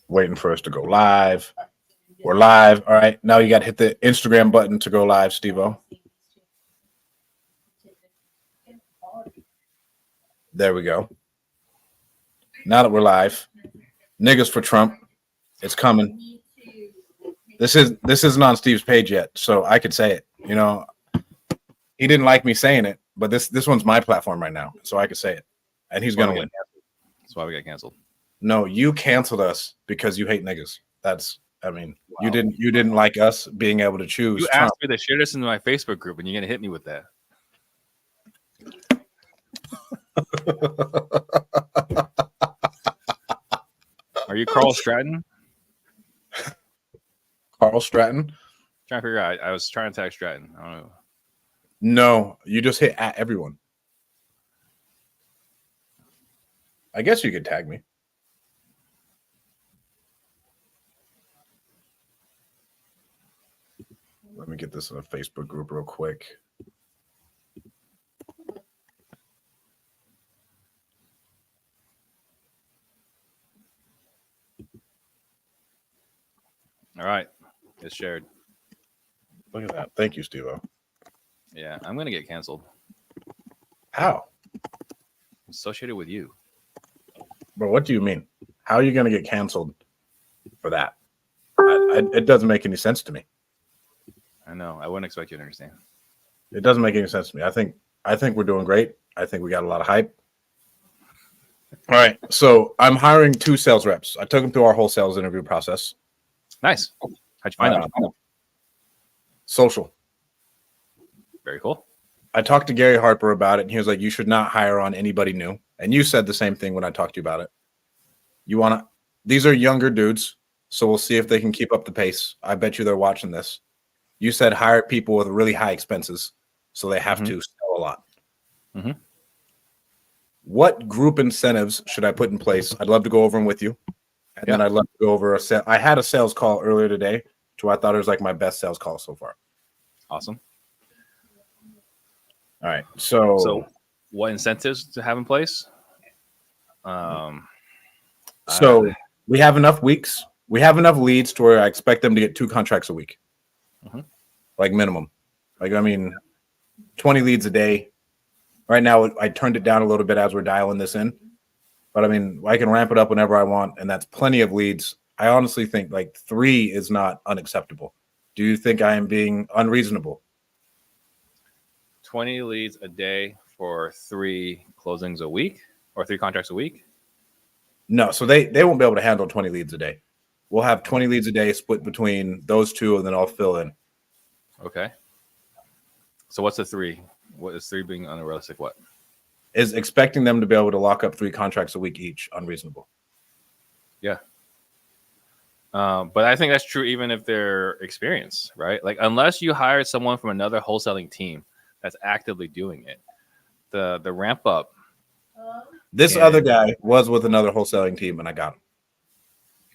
Waiting for us to go live. We're live. All right. Now you got to hit the Instagram button to go live, Steve-O. There we go. Now that we're live, niggas for Trump. It's coming. This isn't on Steve's page yet, so I could say it. You know, he didn't like me saying it, but this one's my platform right now, so I could say it, and he's gonna win. That's why we got canceled. No, you canceled us because you hate niggas. Wow. You didn't like us being able to choose. You asked me to share this in my Facebook group, and you're gonna hit me with that. Are you Carl Stratton? Carl Stratton? Trying to figure out. I was trying to tag Stratton. I don't know. No, you just hit at everyone. I guess you could tag me. Let me get this in a Facebook group real quick. All right. It's shared. Look at that. Thank you, Steve-O. Yeah, I'm going to get canceled. How? Associated with you. Bro, what do you mean? How are you going to get canceled for that? It doesn't make any sense to me. I know. I wouldn't expect you to understand. It doesn't make any sense to me. I think we're doing great. I think we got a lot of hype. All right. So I'm hiring 2 sales reps. I took them through our whole sales interview process. Nice. How'd you find them? Social. Very cool. I talked to Gary Harper about it, and he was like, you should not hire on anybody new. And you said the same thing when I talked to you about it. These are younger dudes, so we'll see if they can keep up the pace. I bet you they're watching this. You said hire people with really high expenses, so they have to sell a lot. Mm-hmm. What group incentives should I put in place? I'd love to go over them with you. And then I'd love to go over I had a sales call earlier today, to I thought it was like my best sales call so far. Awesome. All right. So what incentives to have in place? We have enough weeks. We have enough leads to where I expect them to get 2 contracts a week. Mm-hmm. Like minimum. 20 leads a day. Right now, I turned it down a little bit as we're dialing this in. But I can ramp it up whenever I want, and that's plenty of leads. I honestly think 3 is not unacceptable. Do you think I am being unreasonable? 20 leads a day for 3 closings a week or 3 contracts a week? No, so they won't be able to handle 20 leads a day. We'll have 20 leads a day split between those 2, and then I'll fill in. Okay. So what's the 3? What is 3 being unrealistic? What? Is expecting them to be able to lock up 3 contracts a week each unreasonable? Yeah. But I think that's true even if they're experienced, right? Like unless you hired someone from another wholesaling team that's actively doing it, the ramp up. This other guy was with another wholesaling team, and I got him.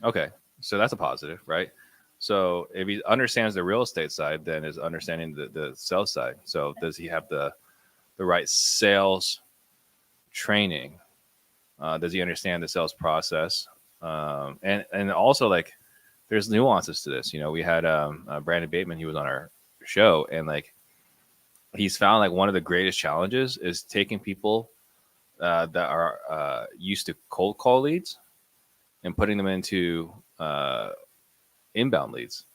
Okay, so that's a positive, right? So if he understands the real estate side, then is understanding the sales side. So does he have the right sales training? Does he understand the sales process? And also there's nuances to this. We had Brandon Bateman. He was on our show, and he's found one of the greatest challenges is taking people that are used to cold call leads and putting them into inbound leads.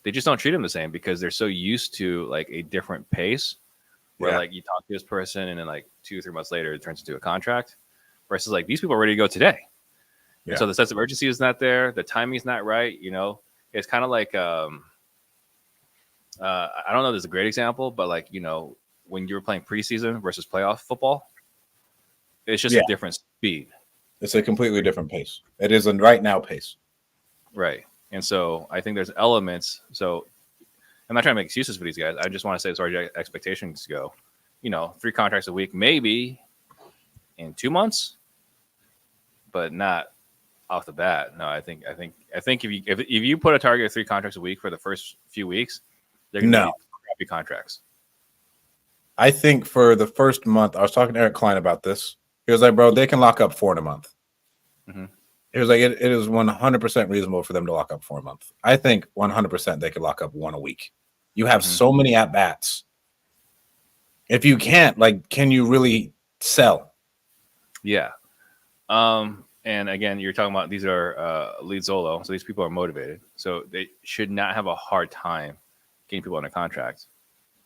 They just don't treat them the same because they're so used to a different pace where you talk to this person and then 2 or 3 months later it turns into a contract versus these people are ready to go today. Yeah. And so the sense of urgency is not there. The timing is not right. It's kind of I don't know if this is a great example, but when you were playing preseason versus playoff football, it's just a different speed. It's a completely different pace. It is a right now pace. Right. And so I think there's elements. So I'm not trying to make excuses for these guys. I just want to say as far as expectations go, 3 contracts a week, maybe in 2 months, but not off the bat. No, I think if you put a target of 3 contracts a week for the first few weeks, they're going to be crappy contracts. I think for the first month, I was talking to Eric Klein about this. He was like, bro, they can lock up 4 in a month. Mm-hmm. It was like it is 100% reasonable for them to lock up for a month. I think 100% they could lock up one a week. You have so many at bats. If you can't, like, can you really sell? Yeah. And again, you're talking about these are lead solo, so these people are motivated, so they should not have a hard time getting people under contract.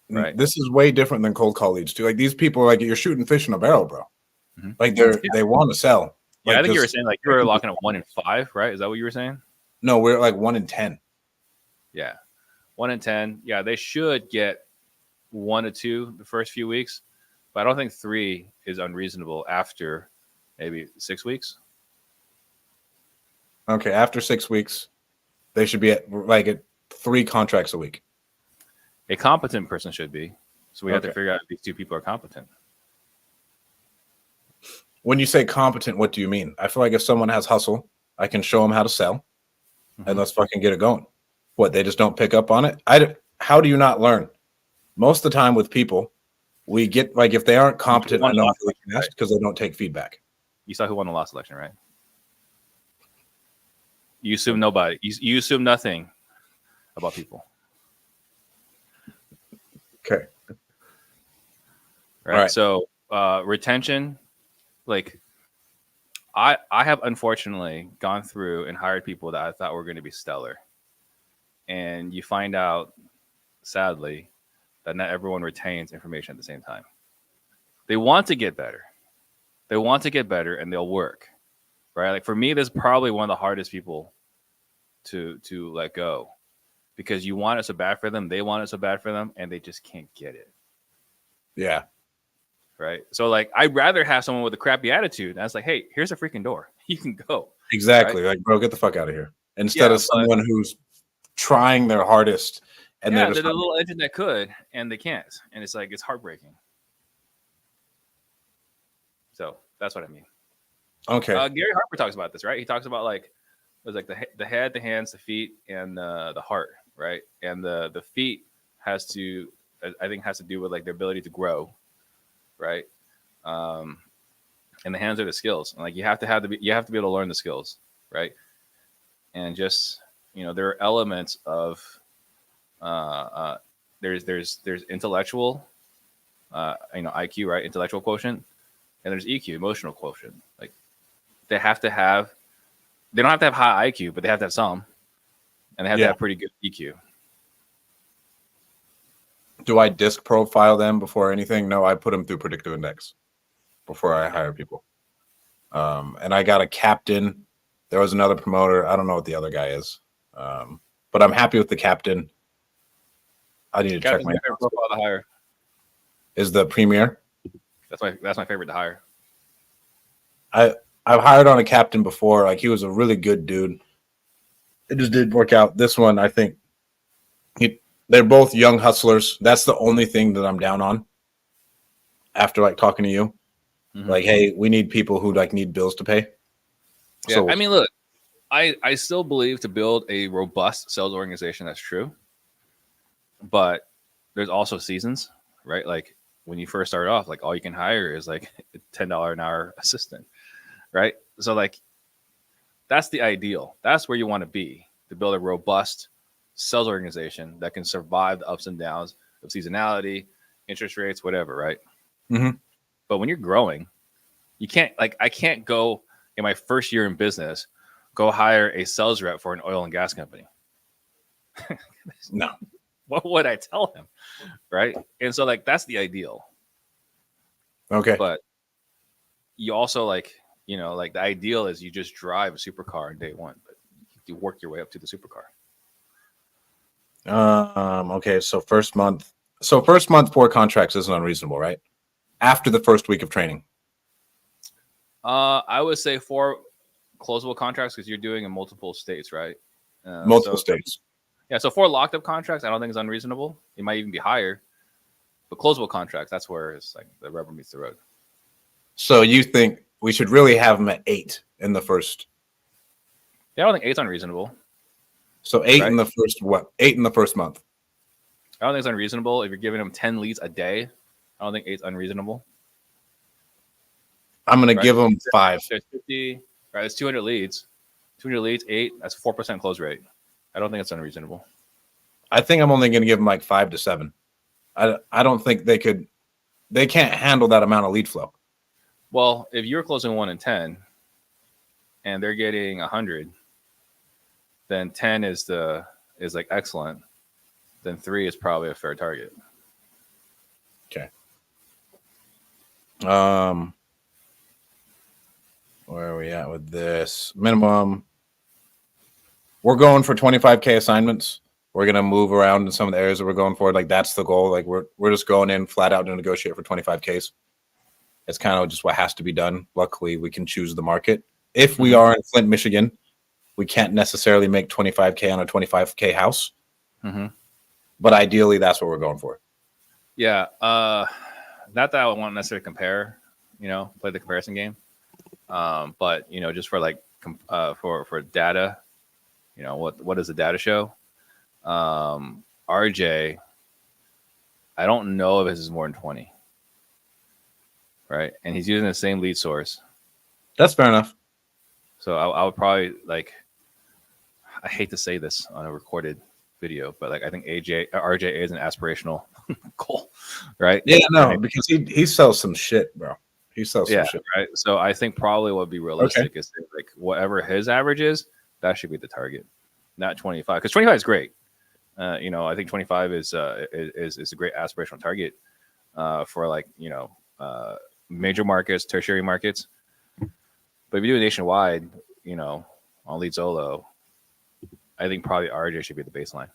Right. This is way different than cold call leads too. Like these people, like you're shooting fish in a barrel, bro. Like they want to sell. Yeah, like I think you were saying like you were locking at 1 in 5, right? Is that what you were saying? No, we're like 1 in 10. Yeah, 1 in 10. Yeah, they should get 1 to 2 the first few weeks, but I don't think 3 is unreasonable after maybe 6 weeks. Okay, after 6 weeks, they should be at 3 contracts a week. A competent person should be. So we have to figure out if these 2 people are competent. When you say competent, what do you mean? I feel like if someone has hustle, I can show them how to sell, and let's fucking get it going. What, they just don't pick up on it? How do you not learn? Most of the time with people, we get, like, if they aren't competent enough because they don't take feedback. You saw who won the last election, right? You assume nobody. You assume nothing about people. Okay. Right. So retention, like I have unfortunately gone through and hired people that I thought were going to be stellar. And you find out, sadly, that not everyone retains information at the same time. They want to get better. They want to get better and they'll work. Right. Like for me, this is probably one of the hardest people to let go, because you want it so bad for them. They want it so bad for them and they just can't get it. Yeah. Right. So like, I'd rather have someone with a crappy attitude. That's like, hey, here's a freaking door. You can go. Exactly. Right? Like, bro, get the fuck out of here. Instead of someone who's trying their hardest and they're the little engine that could, and they can't. And it's like, it's heartbreaking. So that's what I mean. Okay. Gary Harper talks about this, right? He talks about like, it was like the head, the hands, the feet, and the heart, right? And the feet has to do with like their ability to grow, right? And the hands are the skills. And like you have to be able to learn the skills, right? And just there are elements of there's intellectual, IQ, right? Intellectual quotient, and there's EQ, emotional quotient. Like they don't have to have high IQ, but they have to have some, and they have to have pretty good EQ. Do I disc profile them before anything? No, I put them through predictive index before I hire people. And I got a captain. There was another promoter. I don't know what the other guy is, but I'm happy with the captain. I need to check my favorite profile to hire. Is the premier? That's my favorite to hire. I've hired on a captain before. Like he was a really good dude. It just didn't work out. This one, I think they're both young hustlers. That's the only thing that I'm down on. After like talking to you, like, hey, we need people who like need bills to pay. Yeah, so, I mean, look, I still believe to build a robust sales organization, that's true. But there's also seasons, right? Like when you first start off, like all you can hire is like a $10 an hour assistant, right? So like that's the ideal. That's where you want to be, to build a robust sales organization that can survive the ups and downs of seasonality, interest rates, whatever, right? But when you're growing, you can't, like, I can't go in my first year in business, go hire a sales rep for an oil and gas company. No. What would I tell him? Right. And so like, that's the ideal. Okay. But you also like the ideal is you just drive a supercar on day one, but you work your way up to the supercar. Okay. So first month 4 contracts isn't unreasonable, right? After the first week of training. I would say 4 closable contracts because you're doing in multiple states, right? Multiple states. Yeah, so 4 locked up contracts, I don't think is unreasonable. It might even be higher, but closable contracts, that's where it's like the rubber meets the road. So you think we should really have them at 8 in the first? Yeah, I don't think 8's unreasonable. So 8 in the first 8 in the first month. I don't think it's unreasonable if you're giving them 10 leads a day. I don't think 8's unreasonable. I'm going to give them 5. There's 50, right? There's 200 leads. 200 leads, 8. That's 4% close rate. I don't think it's unreasonable. I think I'm only going to give them like 5 to 7. I don't think they could. They can't handle that amount of lead flow. Well, if you're closing 1 in 10, and they're getting 100, then 10 is like excellent. Then 3 is probably a fair target. Okay. Where are we at with this? Minimum. We're going for 25K assignments. We're gonna move around in some of the areas that we're going for. Like that's the goal. Like we're just going in flat out to negotiate for 25Ks. It's kind of just what has to be done. Luckily, we can choose the market. If we are in Flint, Michigan, we can't necessarily make 25K on a 25K house. But ideally, that's what we're going for. Yeah. Not that I won't necessarily compare, play the comparison game. But just for like for data, what does the data show? RJ, I don't know if this is more than 20. Right. And he's using the same lead source. That's fair enough. So I would probably I hate to say this on a recorded video, but I think RJ is an aspirational goal, right? Yeah, no, because he sells some shit, bro. He sells some shit, right? So I think probably what would be realistic is like whatever his average is, that should be the target, not 25, because 25 is great. I think 25 is a great aspirational target for major markets, tertiary markets. But if you do it nationwide, on lead solo, I think probably RJ should be the baseline.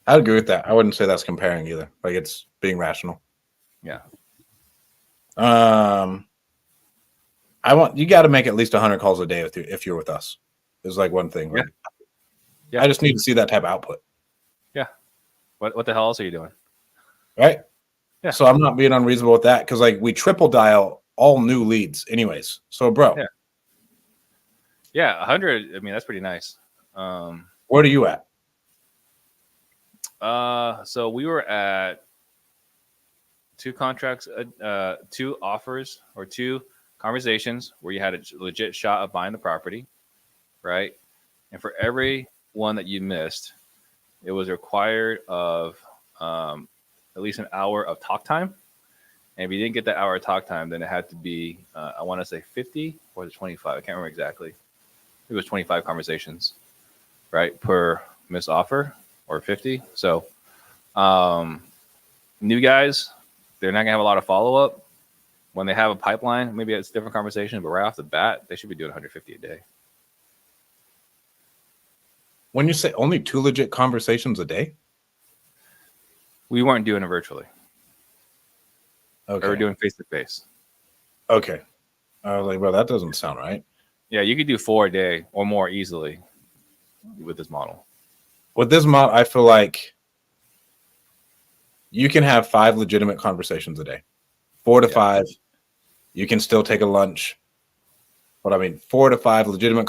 I'd agree with that. I wouldn't say that's comparing either. Like it's being rational. Yeah. You got to make at least 100 calls a day if you're with us. There's like one thing. Right? Yeah. I just need to see that type of output. Yeah. What the hell else are you doing? Right. Yeah. So I'm not being unreasonable with that because we triple dial all new leads anyways. So bro. Yeah. 100. I mean, that's pretty nice. What are you at? So we were at 2 contracts, 2 offers or 2 conversations where you had a legit shot of buying the property, right? And for every one that you missed, it was required of at least an hour of talk time. And if you didn't get that hour of talk time, then it had to be, I want to say 50 or the 25. I can't remember exactly. It was 25 conversations, right, per missed offer or 50. So new guys, they're not going to have a lot of follow-up. When they have a pipeline, maybe it's a different conversation, but right off the bat, they should be doing 150 a day. When you say only 2 legit conversations a day? We weren't doing it virtually. Okay. We were doing face-to-face. Okay. I was like, bro, that doesn't sound right. Yeah, you could do 4 a day or more easily with this model. With this model, I feel like you can have 5 legitimate conversations a day. 4 to 5. You can still take a lunch. But I mean, 4 to 5 legitimate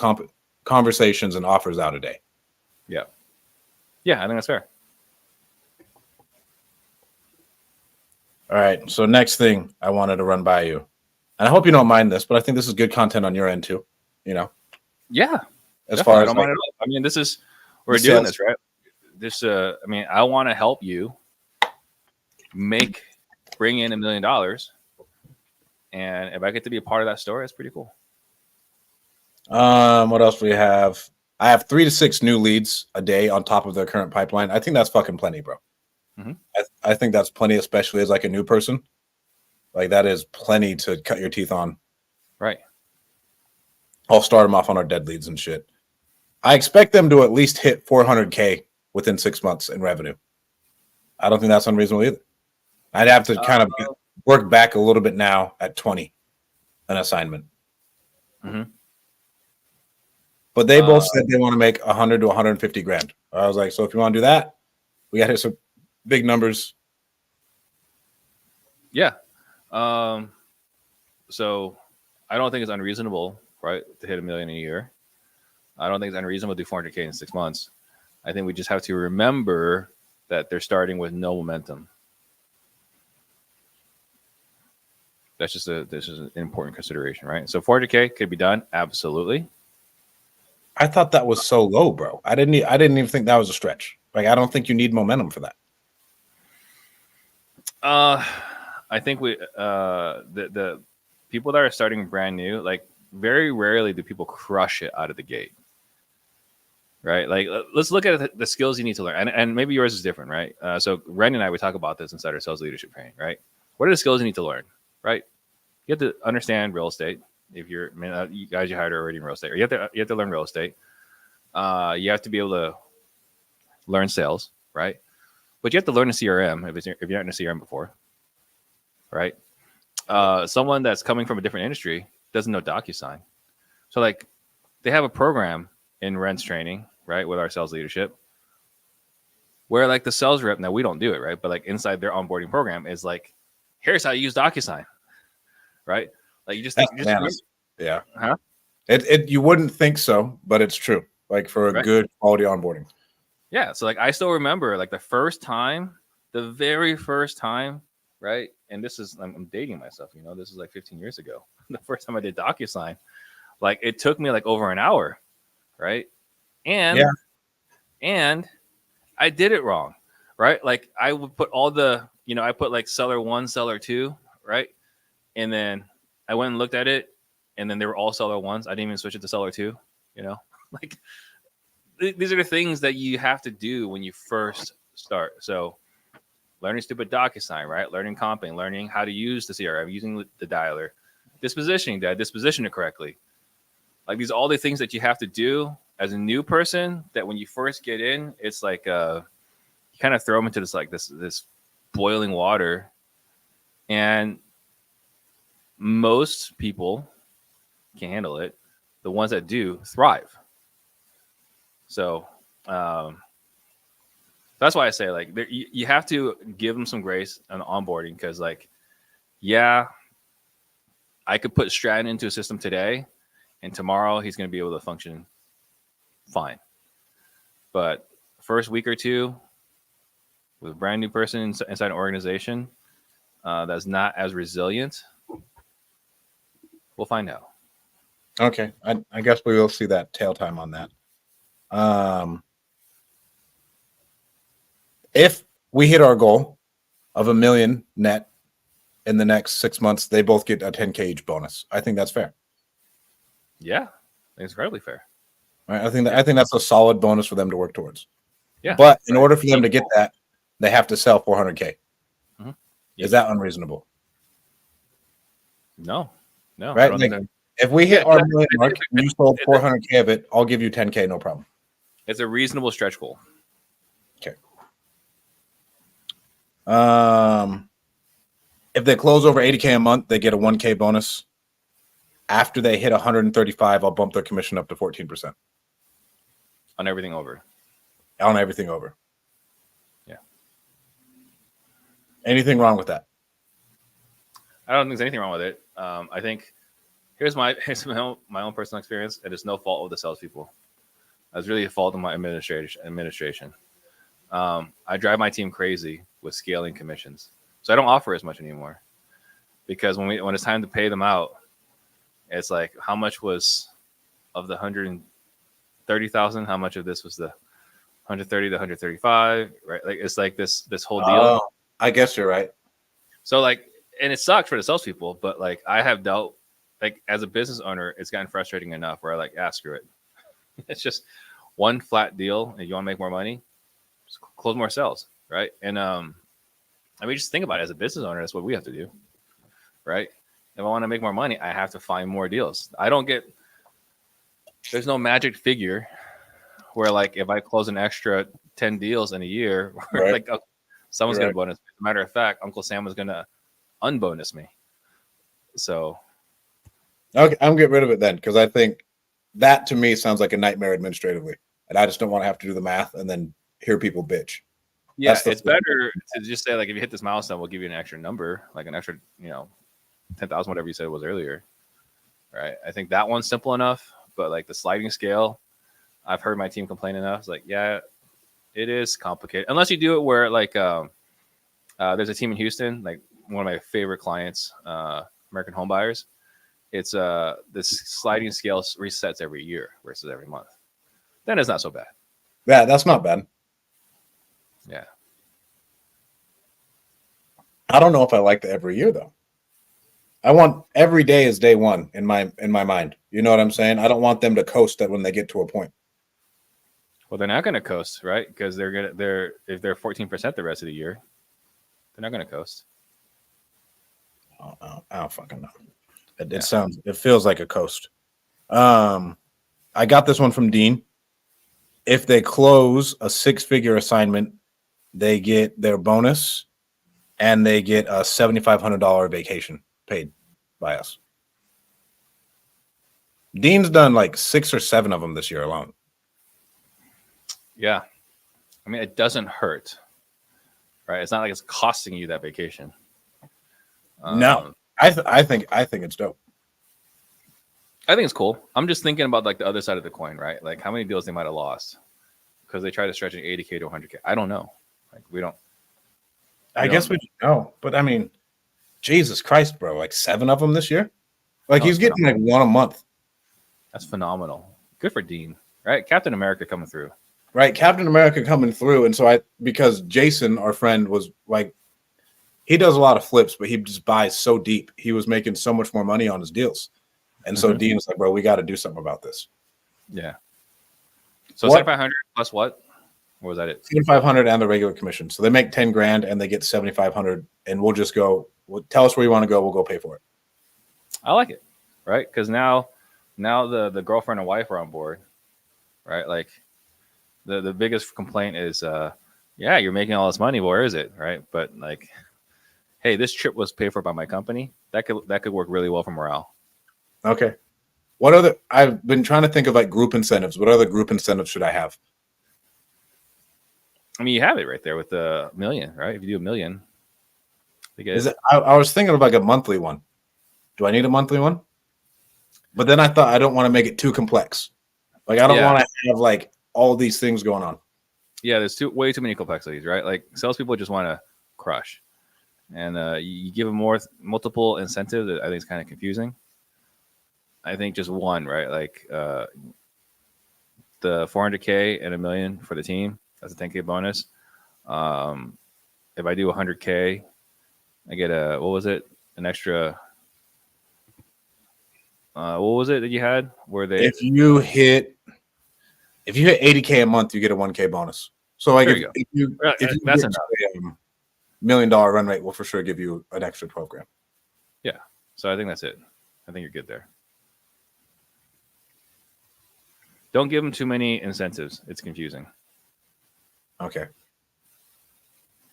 conversations and offers out a day. Yeah. Yeah, I think that's fair. All right. So next thing I wanted to run by you. And I hope you don't mind this, but I think this is good content on your end too. Yeah. As far as I mean, this is we're doing this, right? This I want to help you bring in $1 million. And if I get to be a part of that story, that's pretty cool. What else do we have? I have 3 to 6 new leads a day on top of their current pipeline. I think that's fucking plenty, bro. I think that's plenty, especially as a new person. That is plenty to cut your teeth on. Right. I'll start them off on our dead leads and shit. I expect them to at least hit 400K within 6 months in revenue. I don't think that's unreasonable either. I'd have to kind of work back a little bit now at 20 an assignment. But they both said they want to make 100 to 150 grand. I was like, so if you want to do that, we got to hit some big numbers. Yeah. So I don't think it's unreasonable, right, to hit $1 million a year. I don't think it's unreasonable to do 400K in 6 months. I think we just have to remember that they're starting with no momentum. This is an important consideration, right? So 400K could be done, absolutely. I thought that was so low, bro. I didn't even think that was a stretch. Like, I don't think you need momentum for that. I think the people that are starting brand new, like very rarely do people crush it out of the gate. Right. Like let's look at the skills you need to learn. And maybe yours is different, right? So Randy and I, we talk about this inside our sales leadership training, right? What are the skills you need to learn, right? You have to understand real estate. If you're, you guys you hired are already in real estate, or you have to learn real estate. You have to be able to learn sales, right? But you have to learn a CRM if you're not in a CRM before, right? Someone that's coming from a different industry doesn't know DocuSign. So like they have a program in Rent's training, right, with our sales leadership, where like the sales rep, now we don't do it, right? But like inside their onboarding program is like, here's how you use DocuSign, right? Like you just yeah. Huh? It you wouldn't think so, but it's true. Like for a good quality onboarding. Yeah. So like I still remember like the very first time, right? And this is I'm dating myself, this is like 15 years ago. The first time I did DocuSign, like it took me like over an hour, right? And I did it wrong, right? Like I would put all I put like seller 1, seller 2, right? And then I went and looked at it, and then they were all seller 1s. I didn't even switch it to seller 2, like these are the things that you have to do when you first start. So learning stupid DocuSign, right? Learning comping, learning how to use the CRM, using the dialer, disposition it correctly. Like these are all the things that you have to do as a new person, that when you first get in, it's like you kind of throw them into this boiling water. And most people can't handle it. The ones that do thrive. So that's why I say like you have to give them some grace on onboarding, because like, yeah, I could put Stratton into a system today, and tomorrow he's going to be able to function fine. But first week or two with a brand new person inside an organization that's not as resilient, we'll find out. Okay. I guess we will see that tail time on that. If we hit our goal of $1 million net in the next 6 months, they both get a 10K each bonus. I think that's fair. Yeah, it's incredibly fair. Right? I think that's a solid bonus for them to work towards. Yeah. But in order for them to get that, they have to sell 400K. Mm-hmm. Is that unreasonable? No. Right? Like, if we hit our million mark and you sold 400K of it, I'll give you 10K, no problem. It's a reasonable stretch goal. Okay. If they close over 80K a month, they get a 1K bonus. After they hit 135, I'll bump their commission up to 14%. On everything over. Yeah. Anything wrong with that? I don't think there's anything wrong with it. I think here's my own personal experience, and it's no fault of the salespeople. It's really a fault of my administration. I drive my team crazy with scaling commissions, so I don't offer as much anymore, because when it's time to pay them out, it's like, how much was of the 130,000? How much of this was the 130 to 135? Right? Like it's like this whole deal. Oh, I guess you're right. So like, and it sucks for the salespeople, but like I have dealt, like as a business owner, it's gotten frustrating enough where I like, screw it. It's just one flat deal. And you want to make more money, just close more sales, right? And I mean, just think about it. As a business owner, that's what we have to do, right? If I want to make more money, I have to find more deals. There's no magic figure where like if I close an extra 10 deals in a year, Right. like someone's going to bonus me. As a matter of fact, Uncle Sam was going to unbonus me. So Okay, I'm getting rid of it then, because I think that to me sounds like a nightmare administratively, and I just don't want to have to do the math and then hear people bitch. Yeah, it's better to just say like, if you hit this milestone, we'll give you an extra number, like an extra 10,000, whatever you said it was earlier, right? I think that one's simple enough, but like the sliding scale, I've heard my team complain enough. It's like, yeah, it is complicated unless you do it where like there's a team in Houston, like one of my favorite clients, American Home Buyers. It's this sliding scale resets every year versus every month. then it's not so bad. Yeah, that's not bad. Yeah. I don't know if I like the every year though. I want every day is day one in my mind. You know what I'm saying? I don't want them to coast that when they get to a point. Well, they're not going to coast, right? Because if they're 14% the rest of the year, they're not going to coast. I don't fucking know. It Yeah. sounds. It feels like a coast. I got this one from Dean. If they close a 6-figure assignment, they get their bonus, and they get a $7,500 vacation paid by us. Dean's done like 6 or 7 of them this year alone. Yeah. I mean, it doesn't hurt, right? It's not like it's costing you that vacation. No, I think it's dope. I think it's cool. I'm just thinking about like the other side of the coin, right? Like how many deals they might have lost because they try to stretch an 80K to 100K. I don't know. Like we don't. I guess we don't know, but I mean, Jesus Christ, bro! Like 7 of them this year. Like he's getting like 1 a month. That's phenomenal. Good for Dean, right? Captain America coming through. Right, Captain America coming through, and so because Jason, our friend, was like, he does a lot of flips, but he just buys so deep. He was making so much more money on his deals, and so Dean was like, "Bro, we got to do something about this." Yeah. So 7,500 plus what? Or was that it? 7,500 and the regular commission. So they make 10 grand and they get 7,500, and we'll just go. Tell us where you want to go. We'll go pay for it. I like it, right? Because now the girlfriend and wife are on board, right? Like the biggest complaint is, yeah, you're making all this money. Where is it, right? But like, hey, this trip was paid for by my company. That could work really well for morale. Okay. I've been trying to think of like group incentives. What other group incentives should I have? I mean, you have it right there with the $1 million, right? If you do $1 million, I was thinking of like a monthly one. Do I need a monthly one? But then I thought I don't want to make it too complex. Like I don't want to have like all these things going on. Yeah, there's way too many complexities, right? Like salespeople just want to crush, and you give them multiple incentives. I think it's kind of confusing. I think just one, right? Like the 400K and $1 million for the team. That's a 10K bonus. If I do 100K, I get an extra. What was it that you had? If you hit 80K a month, you get a 1K bonus. So like if you that's get enough. $1 million run rate, will for sure give you an extra 12 grand. Yeah. So I think that's it. I think you're good there. Don't give them too many incentives. It's confusing. Okay.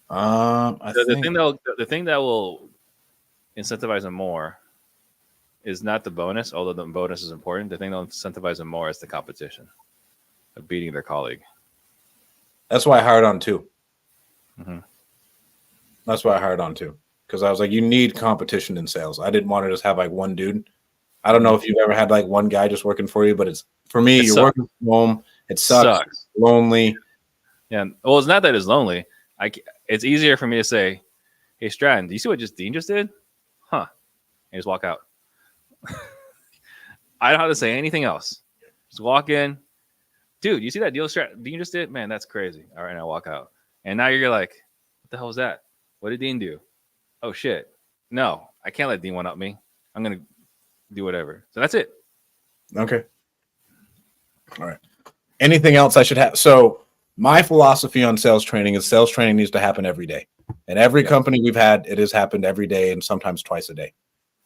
The thing that will incentivize them more is not the bonus, although the bonus is important. The thing that will incentivize them more is the competition of beating their colleague. That's why I hired on 2. Mm-hmm. That's why I hired on 2. Because I was like, you need competition in sales. I didn't want to just have like one dude. I don't know if you've ever had like one guy just working for you, but it's for me, you're working from home. It sucks. It's lonely. Yeah. Well, it's not that it's lonely. It's easier for me to say, "Hey, Stratton, do you see what Dean just did? Huh?" And just walk out. I don't have to say anything else. Just walk in. Dude, you see that deal Dean just did? Man, that's crazy. All right, and I walk out. And now you're like, what the hell was that? What did Dean do? Oh, shit. No, I can't let Dean one up me. I'm going to do whatever. So that's it. Okay. All right. Anything else I should have? So my philosophy on sales training is sales training needs to happen every day. And every company we've had, it has happened every day and sometimes twice a day.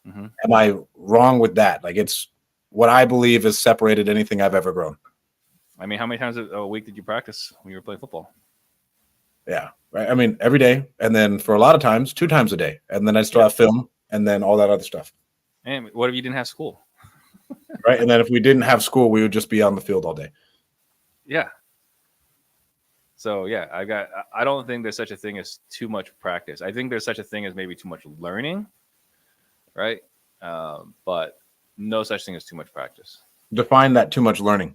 Mm-hmm. Am I wrong with that? Like it's what I believe has separated anything I've ever grown. I mean, how many times a week did you practice when you were playing football? Yeah, right. I mean, every day. And then for a lot of times, 2 times a day. And then I still have film and then all that other stuff. And what if you didn't have school? Right. And then if we didn't have school, we would just be on the field all day. Yeah. So, yeah, I don't think there's such a thing as too much practice. I think there's such a thing as maybe too much learning. Right. But no such thing as too much practice. Define that too much learning.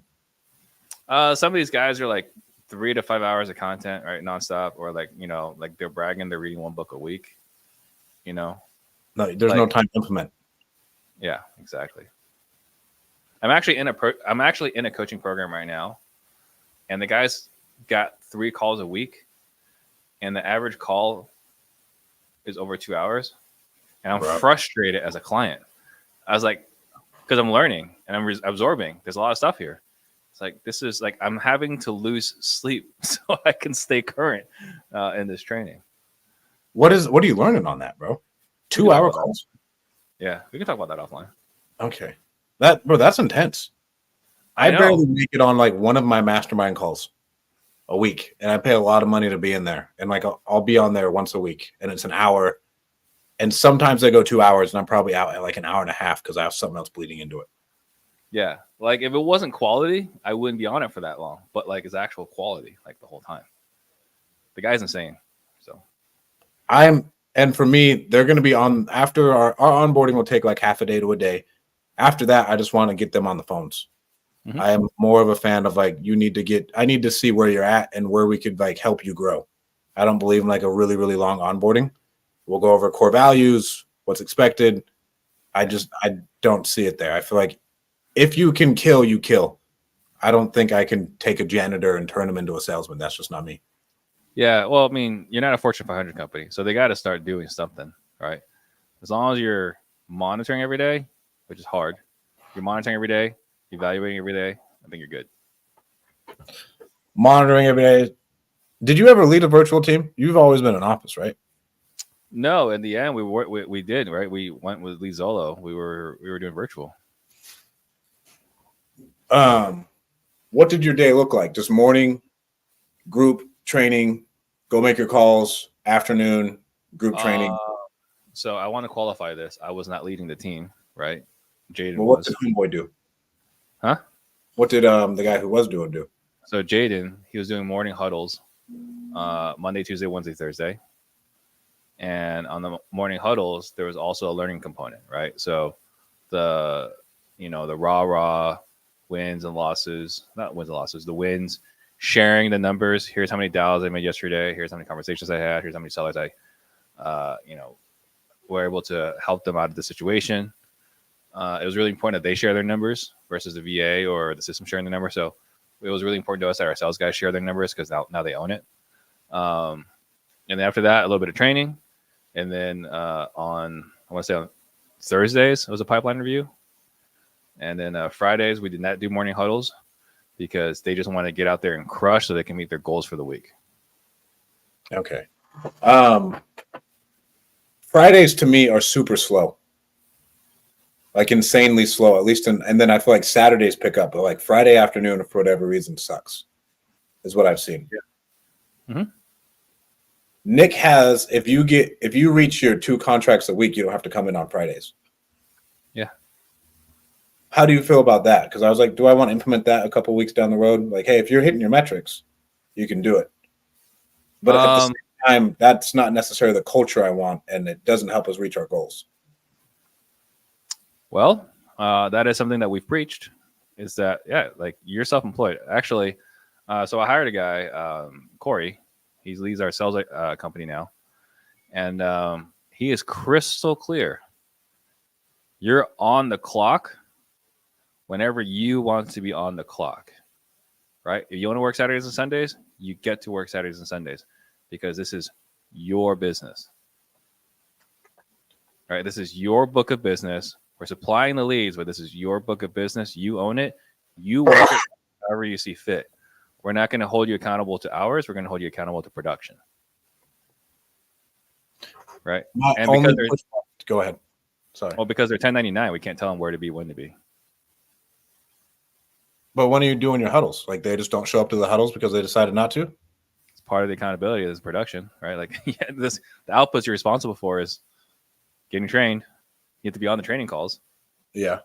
Some of these guys are like 3 to 5 hours of content, right? Nonstop, or like, like they're bragging, they're reading 1 book a week, No, there's no time to implement. Yeah, exactly. I'm actually in a coaching program right now and the guy's got 3 calls a week, and the average call is over 2 hours, and I'm Bro. frustrated as a client. I was like, because I'm learning and I'm absorbing. There's a lot of stuff here. It's like this is like I'm having to lose sleep so I can stay current in this training. What are you learning on that, bro? 2-hour calls? Yeah, we can talk about that offline. Okay. That's intense. I barely make it on like one of my mastermind calls a week, and I pay a lot of money to be in there. And like I'll be on there once a week, and it's an hour. And sometimes I go 2 hours, and I'm probably out at like an hour and a half because I have something else bleeding into it. Yeah, like if it wasn't quality, I wouldn't be on it for that long. But like it's actual quality, like the whole time. The guy's insane. So and for me, they're going to be on after our onboarding will take like half a day to a day. After that, I just want to get them on the phones. Mhm. I am more of a fan of like I need to see where you're at and where we could like help you grow. I don't believe in like a really, really long onboarding. We'll go over core values, what's expected. I don't see it there. I feel like if you can kill, you kill. I don't think I can take a janitor and turn him into a salesman. That's just not me. yeah, well, I mean, you're not a Fortune 500 company, so they got to start doing something, right? As long as you're monitoring every day, which is hard, you're monitoring every day, evaluating every day. I think you're good. Monitoring every day. Did you ever lead a virtual team? You've always been in office, right? No, in the end, we did, right. We went with Lee Zolo. We were doing virtual. What did your day look like? Just morning, group training, go make your calls, afternoon, group training. So I want to qualify this. I was not leading the team, right? Jaden Well, what was. did Homeboy do? Huh? What did the guy who was doing do? So Jaden, he was doing morning huddles, Monday, Tuesday, Wednesday, Thursday, and on the morning huddles there was also a learning component, right? So the the raw wins and losses, not wins and losses, the wins, sharing the numbers. Here's how many dials I made yesterday. Here's how many conversations I had. Here's how many sellers I, were able to help them out of the situation. It was really important that they share their numbers versus the VA or the system sharing the numbers. So it was really important to us that our sales guys share their numbers because now they own it. And then after that, a little bit of training. And then on Thursdays, it was a pipeline review. And then Fridays, we did not do morning huddles because they just want to get out there and crush so they can meet their goals for the week. Okay. Fridays to me are super slow. Like insanely slow, at least. And then I feel like Saturdays pick up, but like Friday afternoon, for whatever reason, sucks, is what I've seen. Yeah. Mm-hmm. Nick has, if you reach your 2 contracts a week, you don't have to come in on Fridays. Yeah. How do you feel about that? Because I was like, do I want to implement that a couple weeks down the road? Like, hey, if you're hitting your metrics, you can do it. But at the same time, that's not necessarily the culture I want, and it doesn't help us reach our goals. Well, that is something that we've preached. Is that like you're self-employed? Actually, so I hired a guy, Corey. He leads our sales company now, and he is crystal clear. You're on the clock whenever you want to be on the clock, right? If you want to work Saturdays and Sundays, you get to work Saturdays and Sundays because this is your business, right? This is your book of business. We're supplying the leads, but this is your book of business. You own it. You work it however you see fit. We're not going to hold you accountable to hours. We're going to hold you accountable to production. Right. And because go ahead. Sorry. Well, because they're 1099, we can't tell them where to be, when to be. But when are you doing your huddles? Like they just don't show up to the huddles because they decided not to? It's part of the accountability of this production, right? Like the outputs you're responsible for is getting trained. You have to be on the training calls. Yeah.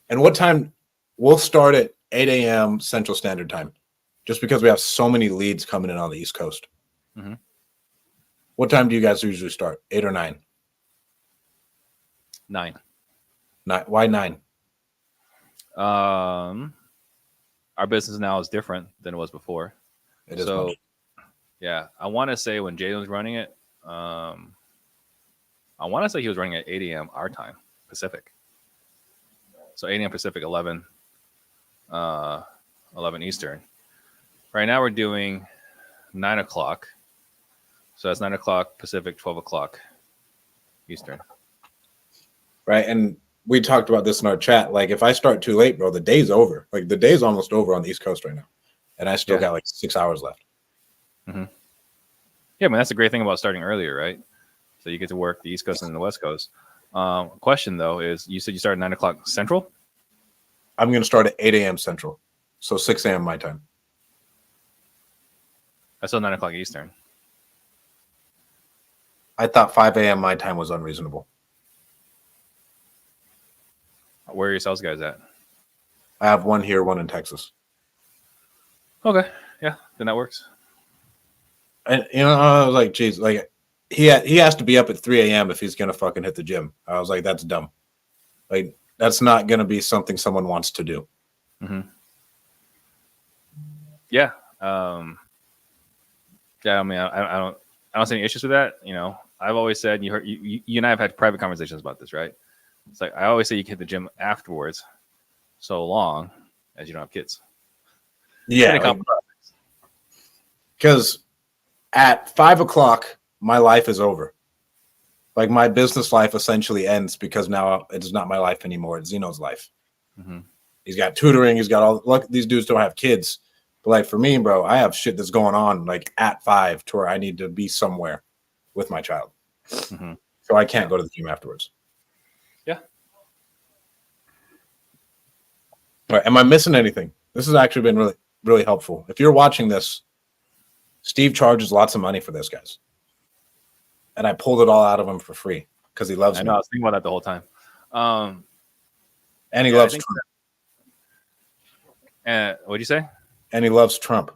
And what time? We'll start at 8 a.m. Central Standard Time, just because we have so many leads coming in on the East Coast. Mm-hmm. What time do you guys usually start? 8 or 9? 9. 9. Why 9? Our business now is different than it was before. It is. So, yeah, I want to say when Jay was running it, I want to say he was running at 8 a.m. our time, Pacific. So 8 a.m. Pacific, 11 11 Eastern. Right now we're doing 9 o'clock. So that's 9 o'clock Pacific, 12 o'clock Eastern. Right. And we talked about this in our chat. Like, if I start too late, bro, the day's over. Like, the day's almost over on the East Coast right now. And I still got like 6 hours left. Mm-hmm. Yeah, man, that's the great thing about starting earlier, right? So you get to work the East Coast and the West Coast. Question, though, is you said you started 9 o'clock Central? I'm going to start at 8 a.m. Central. So 6 a.m. my time. That's still 9 o'clock Eastern. I thought 5 a.m. my time was unreasonable. Where are your sales guys at? I have one here, one in Texas. Okay. Yeah, then that works. And, you know, I was like, geez, like, he has to be up at 3 a.m. if he's going to fucking hit the gym. I was like, that's dumb. Like, that's not going to be something someone wants to do. Mm-hmm. Yeah. Yeah, I mean, I don't see any issues with that. You know, I've always said, you and I have had private conversations about this, right? It's like I always say you can hit the gym afterwards, so long as you don't have kids. Yeah, because at 5 o'clock, my life is over. Like, my business life essentially ends because now it's not my life anymore. It's Zeno's life. Mm-hmm. He's got tutoring. He's got all. Look, these dudes don't have kids, but like for me, bro, I have shit that's going on like at 5 to where I need to be somewhere with my child. Mm-hmm. So I can't go to the gym afterwards. Yeah. All right, am I missing anything? This has actually been really, really helpful. If you're watching this, Steve charges lots of money for this, guys. And I pulled it all out of him for free because he loves me. I know. I was thinking about that the whole time. And he loves Trump. And what'd you say? And he loves Trump.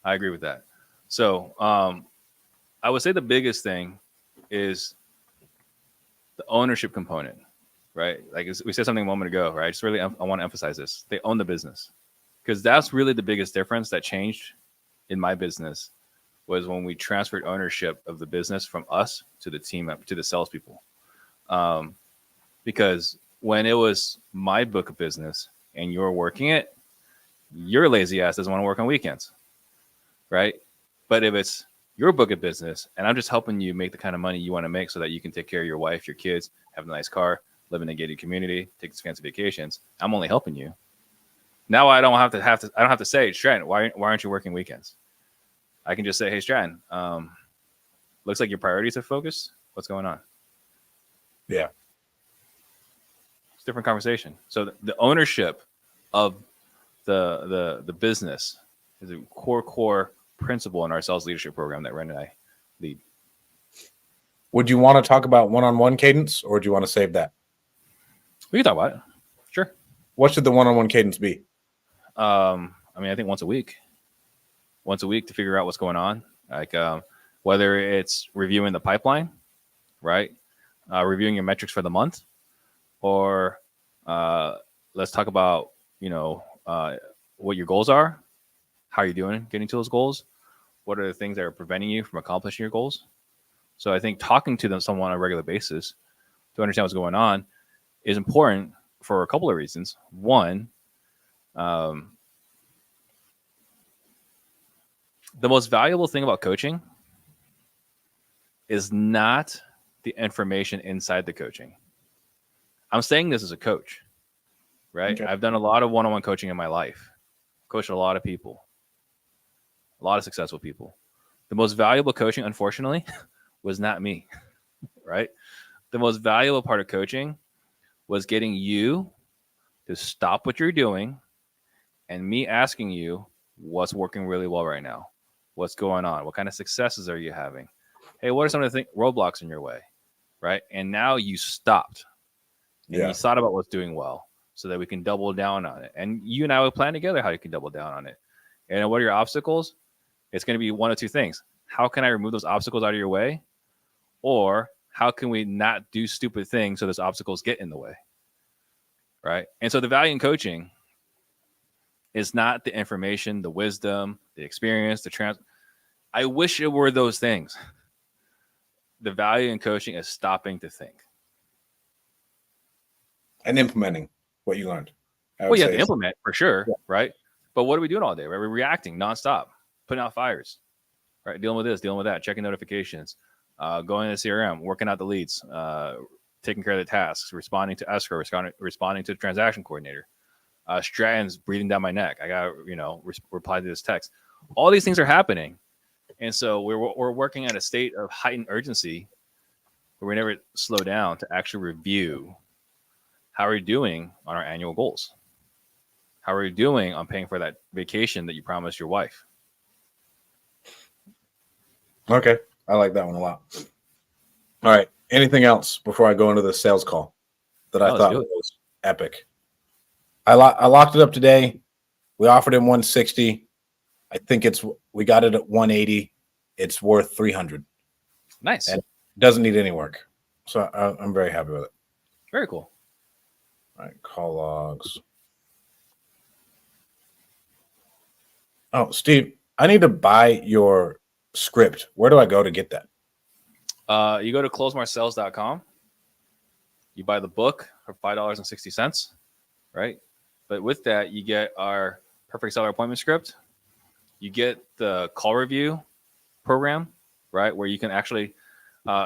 I agree with that. So I would say the biggest thing is the ownership component, right? Like we said something a moment ago, right? Just really, I want to emphasize this. They own the business, because that's really the biggest difference that changed in my business was when we transferred ownership of the business from us to the team, to the salespeople. Because when it was my book of business and you're working it, your lazy ass doesn't want to work on weekends, right? But if it's your book of business and I'm just helping you make the kind of money you want to make so that you can take care of your wife, your kids, have a nice car, live in a gated community, take these fancy vacations, I'm only helping you. Now I don't have to say, Stratton, why aren't you working weekends? I can just say, hey, Stratton, looks like your priorities are focused. What's going on? Yeah. It's a different conversation. So the ownership of the business is a core principle in our sales leadership program that Ren and I lead. Would you want to talk about one-on-one cadence, or do you want to save that? We can talk about it. Sure. What should the one-on-one cadence be? I mean, I think once a week to figure out what's going on. Like whether it's reviewing the pipeline, right? Reviewing your metrics for the month, or let's talk about, what your goals are, how you're doing getting to those goals, what are the things that are preventing you from accomplishing your goals. So I think talking to someone on a regular basis to understand what's going on is important for a couple of reasons. One, the most valuable thing about coaching is not the information inside the coaching. I'm saying this as a coach, right? Okay. I've done a lot of one-on-one coaching in my life, coached a lot of people, a lot of successful people. The most valuable coaching, unfortunately, was not me, right? The most valuable part of coaching was getting you to stop what you're doing and me asking you what's working really well right now. What's going on? What kind of successes are you having? Hey, what are some of the roadblocks in your way, right? And now you stopped and you thought about what's doing well so that we can double down on it. And you and I will plan together how you can double down on it. And what are your obstacles? It's going to be one of two things. How can I remove those obstacles out of your way? Or how can we not do stupid things so those obstacles get in the way, right? And so the value in coaching is not the information, the wisdom, the experience, I wish it were those things. The value in coaching is stopping to think. And implementing what you learned. Well, you have to implement for sure, right? But what are we doing all day? Right? We're reacting nonstop, putting out fires, right? Dealing with this, dealing with that, checking notifications, going to CRM, working out the leads, taking care of the tasks, responding to escrow, responding to the transaction coordinator. Stratton's breathing down my neck. I got reply to this text. All these things are happening, and so we're working at a state of heightened urgency where we never slow down to actually review how are you doing on our annual goals. How are you doing on paying for that vacation that you promised your wife? Okay. I like that one a lot. All right. Anything else before I go into the sales call that I thought was epic? I locked it up today. We offered him 160. I think we got it at 180. It's worth 300. Nice. And doesn't need any work. So I'm very happy with it. Very cool. All right. Call logs. Oh, Steve, I need to buy your script. Where do I go to get that? You go to closemoresales.com. You buy the book for $5.60, right? But with that, you get our perfect seller appointment script. You get the call review program, right? Where you can actually,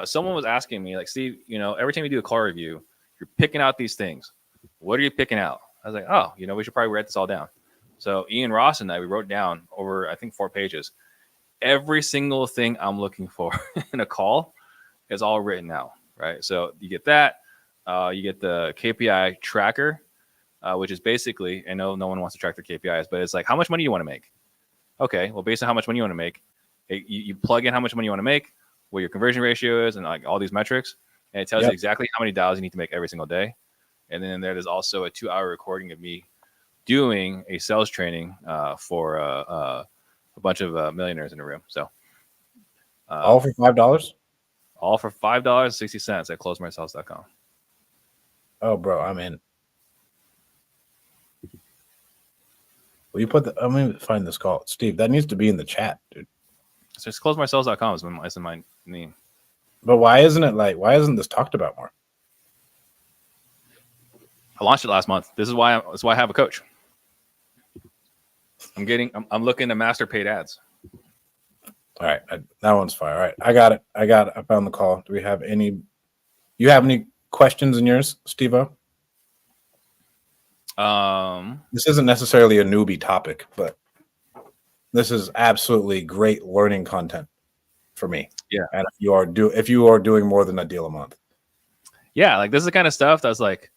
someone was asking me, like, Steve, every time you do a call review, you're picking out these things. What are you picking out? I was like, oh, we should probably write this all down. So Ian Ross and I, we wrote down over, I think, 4 pages. Every single thing I'm looking for in a call is all written out, right? So you get that. You get the KPI tracker, which is basically, I know no one wants to track their KPIs, but it's like, how much money do you want to make? Okay, well, based on how much money you want to make, you plug in how much money you want to make, what your conversion ratio is, and like all these metrics, and it tells you exactly how many dials you need to make every single day. And then there's also a 2-hour recording of me doing a sales training for a bunch of millionaires in the room. So all for $5? All for $5.60 at closemoresales.com. Oh, bro, I'm in. Will you put I'm going to find this call. Steve, that needs to be in the chat, dude. So it's closemoresales.com is in my name. But why isn't this talked about more? I launched it last month. That's why I have a coach. I'm looking to master paid ads. All right. That one's fire. All right. I got it. I found the call. Do we have you have any questions in yours, Steve-O? This isn't necessarily a newbie topic, but this is absolutely great learning content for me. Yeah. And if you are doing more than a deal a month. Yeah. Like this is the kind of stuff that's like,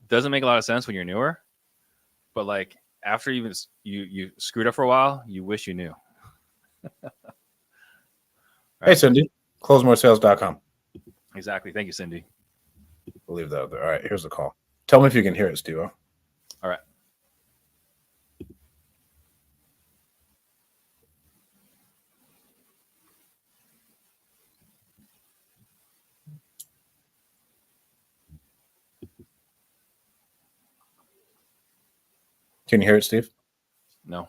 doesn't make a lot of sense when you're newer, but like after you screwed up for a while, you wish you knew. Hey, Cindy, closemoresales.com. Exactly. Thank you, Cindy. We'll leave that there. All right, here's the call. Tell me if you can hear it, Steve-O. All right. Can you hear it, Steve? No.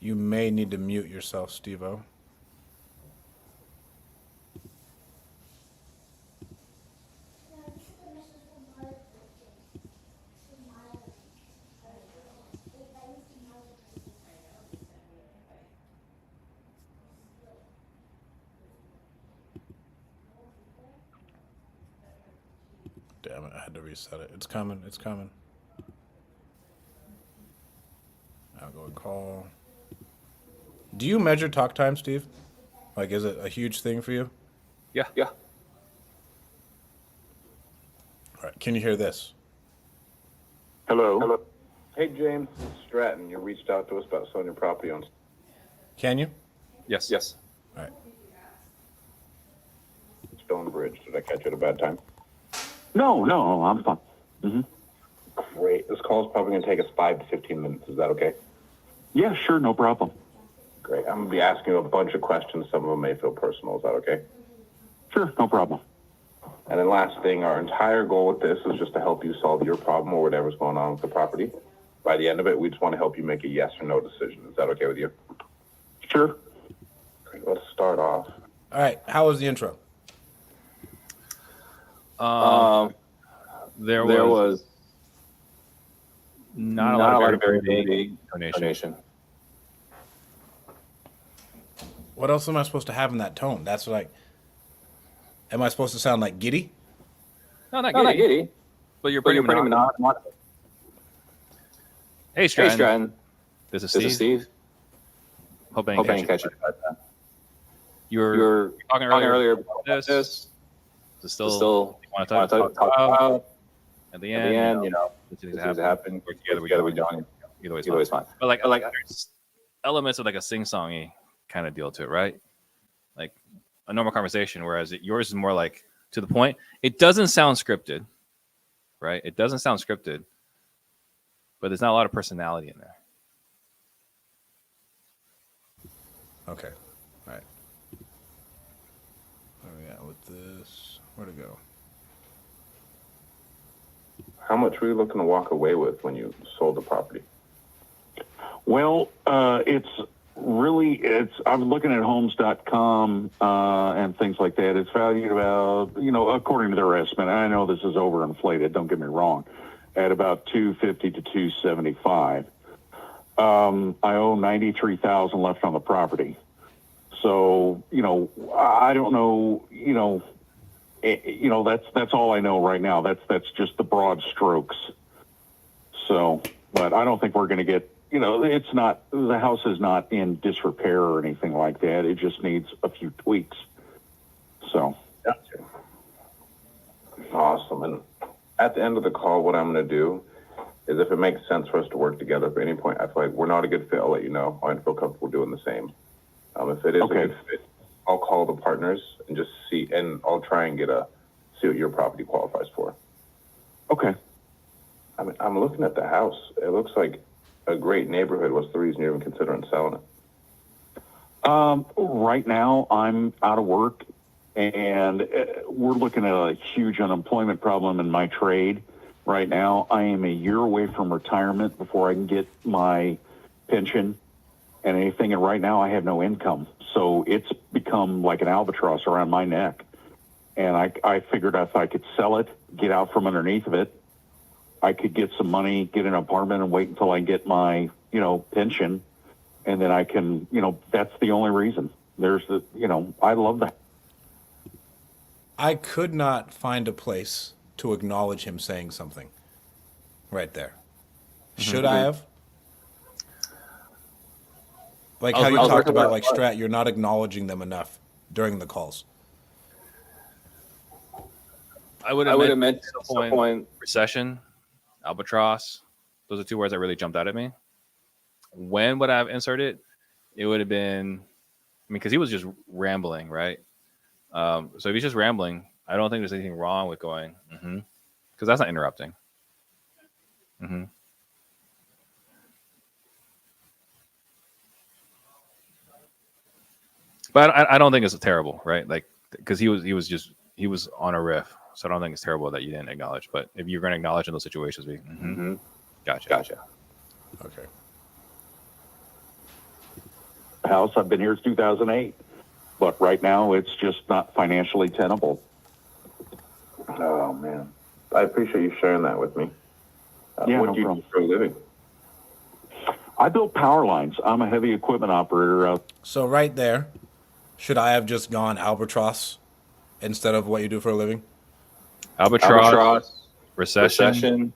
You may need to mute yourself, Steve-O. Damn it, I had to reset it. It's coming. I'll go and call. Do you measure talk time, Steve? Like, is it a huge thing for you? Yeah. All right, can you hear this? Hello. Hey, James Stratton, you reached out to us about selling your property on. Can you? Yes. All right. Stonebridge. Did I catch you at a bad time? No, I'm fine. Mm-hmm. Great. This call is probably going to take us 5 to 15 minutes. Is that okay? Yeah, sure, no problem. Great. I'm going to be asking you a bunch of questions. Some of them may feel personal. Is that okay? Sure, no problem. And then last thing, our entire goal with this is just to help you solve your problem or whatever's going on with the property. By the end of it, we just want to help you make a yes or no decision. Is that okay with you? Sure. Let's start off. All right. How was the intro? There There was was not a not lot a of lot of variability donation. What else am I supposed to have in that tone? That's like, am I supposed to sound like giddy? No, not not giddy, giddy, but you're but pretty you're pretty monotonous. monotonous. Hey, Hey, Stratton. Stratton. This is This is Steve. Steve. Hope I Hope I didn't didn't catch you. catch you. You were You're talking talking earlier earlier about about this. this. Is it Still still you want to talk talk about? about At the at the end, end, you know, these things these things happen. happen. Work together, Together we we join. join. Either way, it's Either way, it's fine. fine. But like, But like, there's elements of like a sing-songy kind of deal to it, right? Like a normal conversation, whereas yours is more like to the point. It doesn't sound scripted, right? It doesn't sound scripted, but there's not a lot of personality in there. Okay. All right. Where are we at with this? Where to go? How much were you looking to walk away with when you sold the property? Well, it's I'm looking at homes.com and things like that. It's valued about, according to their estimate, and I know this is overinflated, don't get me wrong, at about 250 to 275. I owe 93,000 left on the property. So, I don't know, that's all I know right now. That's just the broad strokes. So, but I don't think we're going to get, it's not, the house is not in disrepair or anything like that. It just needs a few tweaks. So. Gotcha. Awesome. And at the end of the call, what I'm going to do is if it makes sense for us to work together, if at any point I feel like we're not a good fit, I'll let you know. I feel comfortable doing the same. If it is Okay. a good fit, I'll call the partners and just see, and I'll try and see what your property qualifies for. Okay. I mean, I'm looking at the house. It looks like a great neighborhood. What's the reason you're even considering selling it? Right now I'm out of work and we're looking at a huge unemployment problem in my trade. Right now, I am a year away from retirement before I can get my pension and anything. And right now I have no income. So it's become like an albatross around my neck. And I figured if I could sell it, get out from underneath of it, I could get some money, get an apartment and wait until I get my, pension. And then I can, that's the only reason. I love that. I could not find a place to acknowledge him saying something right there. Should I have? Like how you talked about, like, Strat, you're not acknowledging them enough during the calls. I would have meant at some point recession, albatross. Those are two words that really jumped out at me. When would I have inserted? It would have been, because he was just rambling, right? So if he's just rambling, I don't think there's anything wrong with going, because that's not interrupting. But I don't think it's terrible, right? Like, because he was on a riff, so I don't think it's terrible that you didn't acknowledge. But if you're going to acknowledge in those situations, gotcha. Okay. House, I've been here since 2008, but right now it's just not financially tenable. Oh, man. I appreciate you sharing that with me. Yeah, what no do you problem. do for a living? I build power lines. I'm a heavy equipment operator. So right there, should I have just gone albatross instead of what you do for a living? Albatross, recession,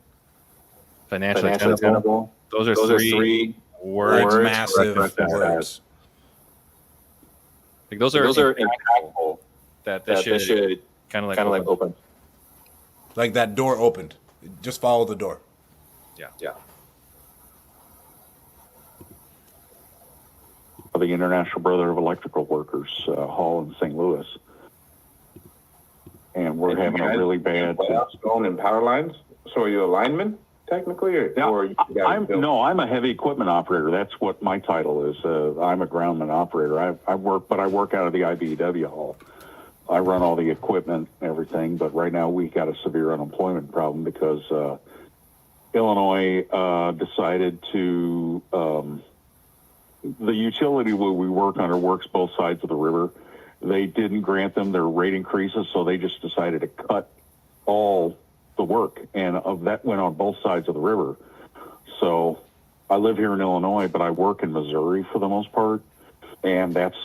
financially tenable. Those are three words. Like massive words. Like those are impactful. That should kind of like open. Like that door opened. Just follow the door. Yeah. The International Brother of Electrical Workers, Hall in St. Louis. And we're having a really bad... Going in power lines? So are you a lineman, technically? I'm a heavy equipment operator. That's what my title is. I'm a groundman operator. I work out of the IBEW hall. I run all the equipment and everything, but right now we got a severe unemployment problem because Illinois decided to the utility where we work under works both sides of the river. They didn't grant them their rate increases, so they just decided to cut all the work, and that went on both sides of the river. So I live here in Illinois, but I work in Missouri for the most part, and that's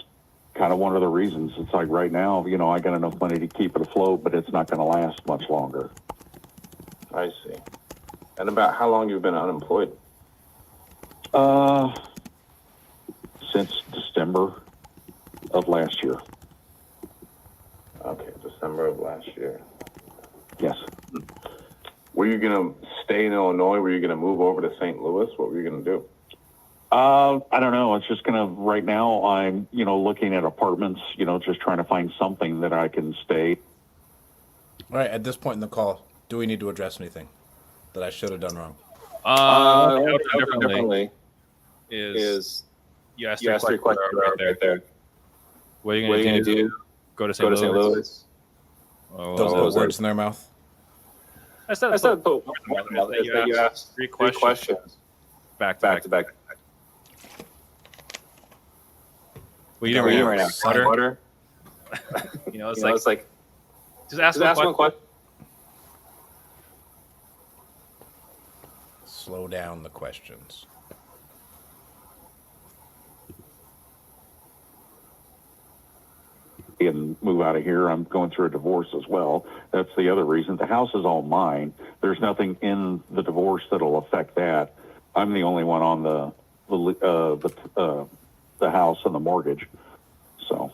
kind of one of the reasons. It's like right now, I got enough money to keep it afloat, but it's not going to last much longer. I see. And about how long you've been unemployed? Since December of last year. Okay, December of last year. Yes. Were you going to stay in Illinois? Were you going to move over to St. Louis? What were you going to do? I don't know. It's just right now I'm, looking at apartments, just trying to find something that I can stay. All right, at this point in the call, do we need to address anything that I should have done wrong? Differently is you asked three questions right there. What are you going to do? Go to St. Louis? Don't put words in their mouth. I said put words in their mouth. You asked three questions back to back. What are you doing right now? Butter? It's like just ask one question. Slow down the questions. And move out of here. I'm going through a divorce as well. That's the other reason. The house is all mine. There's nothing in the divorce that'll affect that. I'm the only one on the house and the mortgage. So,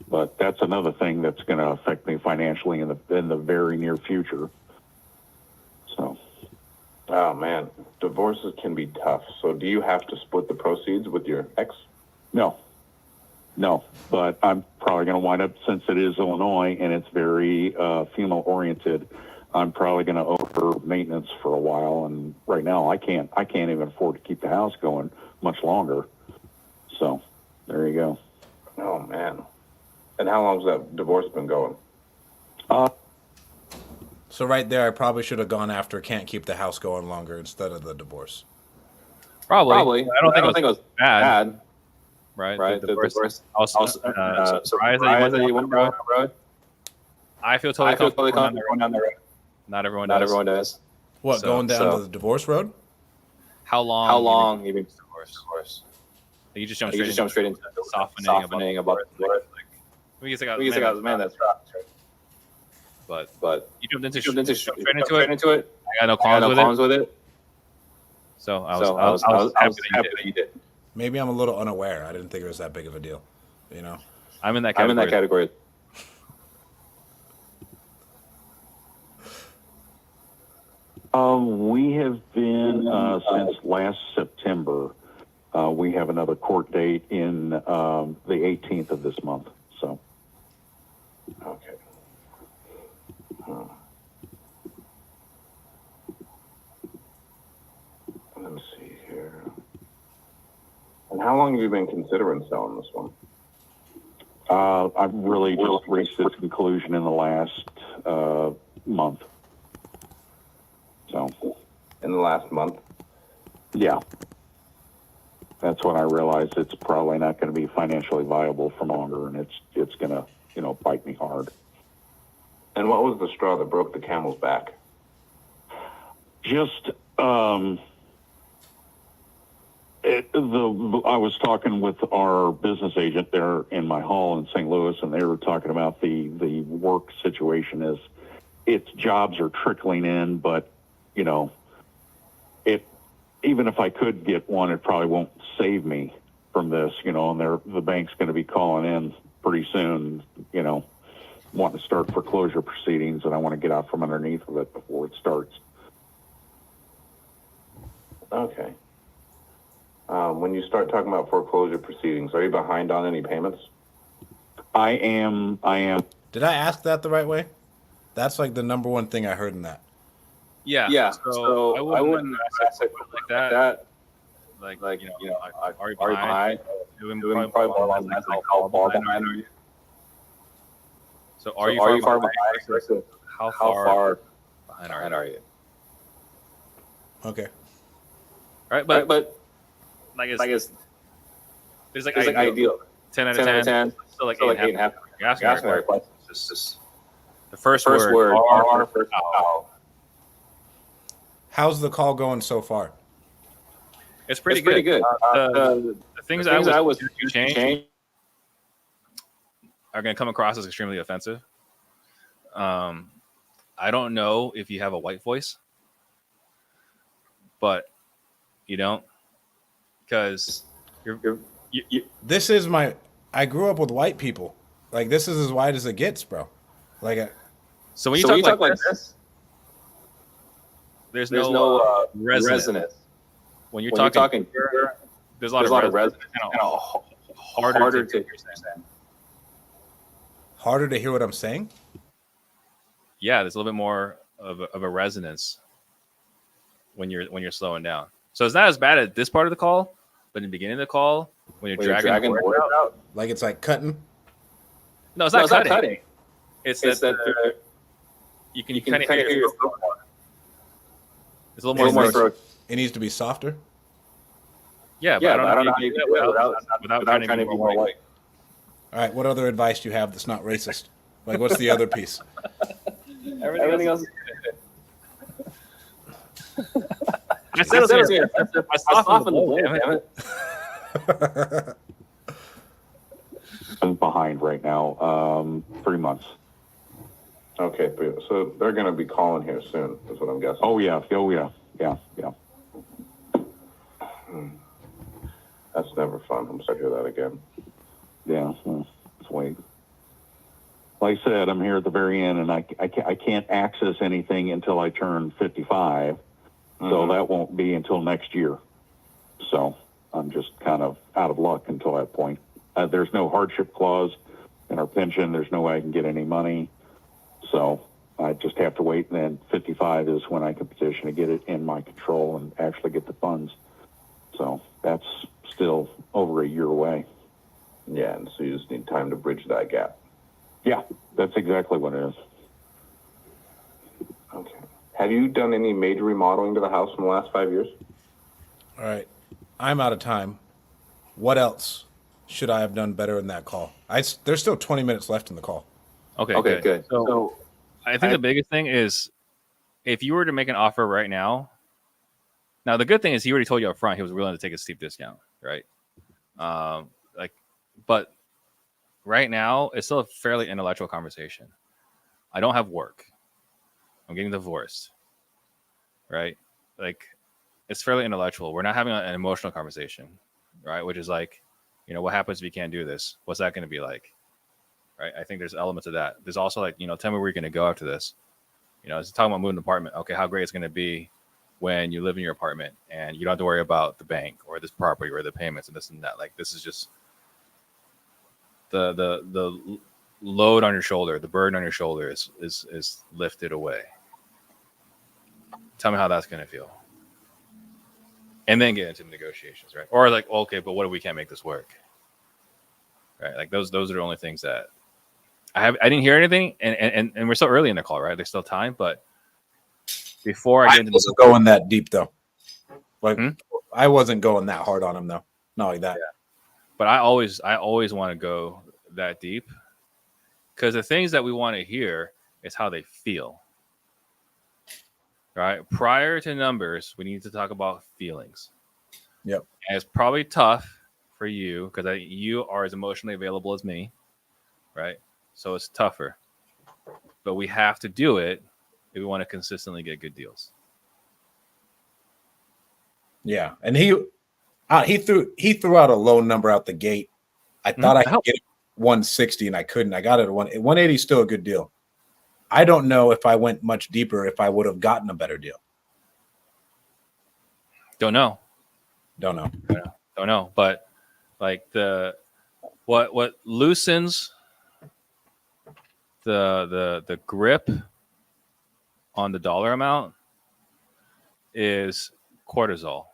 but that's another thing that's going to affect me financially in the very near future. So, Oh man, divorces can be tough. So do you have to split the proceeds with your ex? No, but I'm probably going to wind up, since it is Illinois and it's very female oriented, I'm probably going to owe her maintenance for a while. And right now I can't even afford to keep the house going much longer. So there you go. Oh man. And how long's that divorce been going? So right there, I probably should have gone after can't keep the house going longer instead of the divorce. Probably. I don't think it was bad. Right. The divorce. Also, surprised that you went down the road. I feel totally comfortable going down the road. Not everyone does. What, going down the divorce road? How long you've been divorced? You just jump straight into softening about the divorce. We get like, man, that's rough. But you jumped straight into it. I got no qualms with it. So I was happy that you did. Maybe I'm a little unaware. I didn't think it was that big of a deal. I'm in that category. We have been since last September. We have another court date in the 18th of this month. So, Okay. Let me see here. And how long have you been considering selling this one? I've really just reached this conclusion in the last month. So, In the last month? yeah, that's when I realized it's probably not going to be financially viable for longer, and it's going to bite me hard. And what was the straw that broke the camel's back? Just I was talking with our business agent there in my hall in St. Louis, and they were talking about the work situation. Is its jobs are trickling in, but even if I could get one, it probably won't save me from this. And the bank's going to be calling in pretty soon. Wanting to start foreclosure proceedings, and I want to get out from underneath of it before it starts. Okay. When you start talking about foreclosure proceedings, are you behind on any payments? I am. Did I ask that the right way? That's like the number one thing I heard in that. Yeah. So I wouldn't ask it like that. Like are you behind? Doing probably more along the lines like how far behind are you? So are you far behind? How far behind are you? Okay. All right, but I guess There's like It's like ideal. ideal. 10 out 10 out of of 10. 10. Still like Still 8 like and a half. 8.5. You're asking You're asking the the right right question. question. Just The first first word, word, R R for for owl. How's the call going so far? It's pretty It's pretty good. good. The things The I things I was was to change are going to come across as extremely offensive. I don't know if you have a white voice, but you don't, because This is my. I grew up with white people. Like this is as white as it gets, bro. Like so when you so talk, when you talk like like this, this, there's there's no no resonance. When you're When you're talking, talking, there's a lot there's a lot of resonance. resonance. Kind Kind of of harder to to understand. harder to hear what I'm saying. yeah, there's a little bit more of a resonance when you're slowing down. So it's not as bad at this part of the call, but in the beginning of the call, when you're When you're dragging dragging the the word word out, out, Like it's like cutting. no, it's no, not it's not cutting. cutting. It's It's that that you you can kind of kind of hear hear yourself. yourself more. It's a little A little more more throat. It needs to be softer. Yeah, but Yeah, I don't but I don't know know how how you you do can do it that without trying to be more white. white. All right. What other advice do you have that's not racist? Like what's the other piece? Everything else. I said it was I I softened the blow, damn it. I'm behind right now. 3 months. Okay, so they're going to be calling here soon, is what I'm guessing. Oh yeah. Yeah. That's never fun. I'm sorry to hear that again. Yeah. Let's wait. Like I said, I'm here at the very end, and I can't access anything until I turn 55. So that won't be until next year. So I'm just kind of out of luck until that point. There's no hardship clause in our pension. There's no way I can get any money. So I just have to wait. And then 55 is when I can petition to get it in my control and actually get the funds. So that's still over a year away. Yeah, and so you just need time to bridge that gap. Yeah, that's exactly what it is. Okay. Have you done any major remodeling to the house in the last 5 years? All right. I'm out of time. What else should I have done better in that call? There's still 20 minutes left in the call. Okay, good. So I think the biggest thing is if you were to make an offer right now. Now the good thing is he already told you up front he was willing to take a steep discount, right? But right now it's still a fairly intellectual conversation. I don't have work. I'm getting divorced, right? Like it's fairly intellectual. We're not having an emotional conversation, right? Which is like, what happens if you can't do this? What's that going to be like? Right? I think there's elements of that. There's also like, tell me where you're going to go after this. It's talking about moving an apartment. Okay, how great it's going to be when you live in your apartment and you don't have to worry about the bank or this property or the payments and this and that. Like this is just the load on your shoulder, the burden on your shoulder is lifted away. Tell me how that's going to feel. And then get into negotiations, right? Or like, okay, but what if we can't make this work? Right? Like those are the only things that I didn't hear anything, and we're so early in the call, right? There's still time, but before I get into wasn't going that deep though. Like I wasn't going that hard on him though. Not like that. Yeah. But I always want to go that deep because the things that we want to hear is how they feel. Right? Prior to numbers, we need to talk about feelings. Yep. And it's probably tough for you because you are as emotionally available as me, right? So it's tougher. But we have to do it if we want to consistently get good deals. Yeah, and he threw out a low number out the gate. I thought I could get 160, and I couldn't. I got it at 180. Still a good deal. I don't know if I went much deeper if I would have gotten a better deal. Don't know. But like what loosens the grip on the dollar amount is cortisol,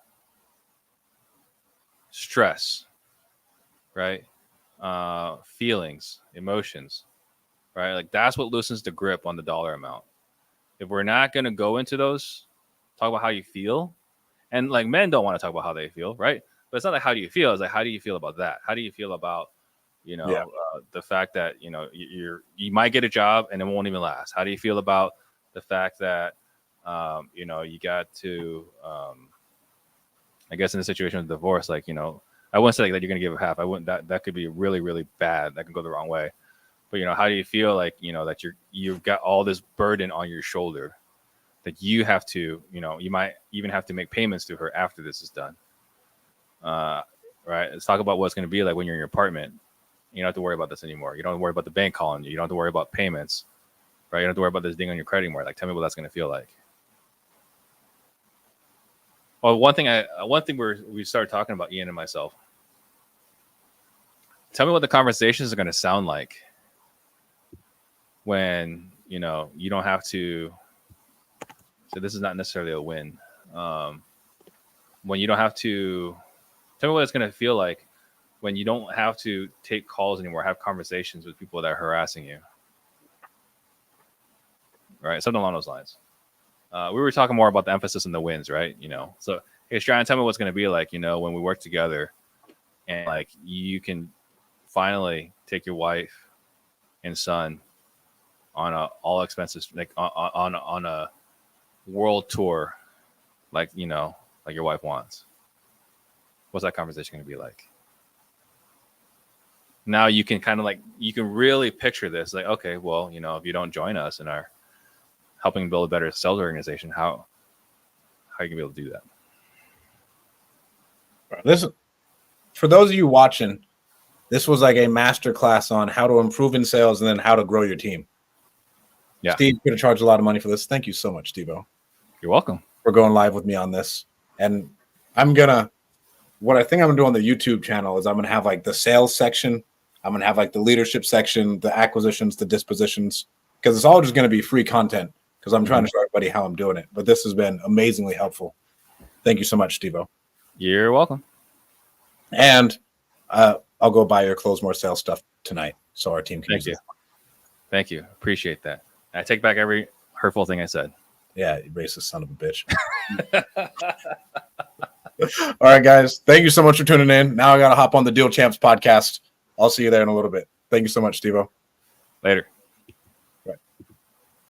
stress, right? Feelings, emotions, right? Like that's what loosens the grip on the dollar amount. If we're not going to go into those, talk about how you feel. And like men don't want to talk about how they feel, right? But it's not like how do you feel? It's like how do you feel about that? How do you feel about Yeah. the fact that you might get a job and it won't even last? How do you feel about the fact that you got to I guess in a situation of divorce, like I wouldn't say like that you're gonna give half. I wouldn't that could be really really bad. That could go the wrong way. But how do you feel like that you've got all this burden on your shoulder that you have to you might even have to make payments to her after this is done. Right. Let's talk about what it's going to be like when you're in your apartment. You don't have to worry about this anymore. You don't have to worry about the bank calling you. You don't have to worry about payments. Right. You don't have to worry about this ding on your credit anymore. Like, tell me what that's going to feel like. Well, one thing we started talking about, Ian and myself. Tell me what the conversations are going to sound like when you don't have to. So this is not necessarily a win. When you don't have to. Tell me what it's going to feel like when you don't have to take calls anymore, have conversations with people that are harassing you. Right? Something along those lines. We were talking more about the emphasis on the wins, right? So hey, Strand, tell me what's going to be like, when we work together and like you can finally take your wife and son on a all expenses, like on a world tour, like your wife wants. What's that conversation going to be like? Now you can kind of you can really picture this. Like, okay, well, if you don't join us and are helping build a better sales organization, how are you going to be able to do that? This, for those of you watching, this was like a master class on how to improve in sales and then how to grow your team. Yeah. Steve's going to charge a lot of money for this. Thank you so much, Steve-O. You're welcome. For going live with me on this. And what I think I'm going to do on the YouTube channel is I'm going to have like the sales section. I'm going to have like the leadership section, the acquisitions, the dispositions, because it's all just going to be free content because I'm trying to show everybody how I'm doing it. But this has been amazingly helpful. Thank you so much, Steve-O. You're welcome. And I'll go buy your Close More Sales stuff tonight so our team can use it. Thank you. Appreciate that. I take back every hurtful thing I said. Yeah, you racist son of a bitch. All right, guys. Thank you so much for tuning in. Now I got to hop on the Deal Champs podcast. I'll see you there in a little bit. Thank you so much, Steve-O. Later.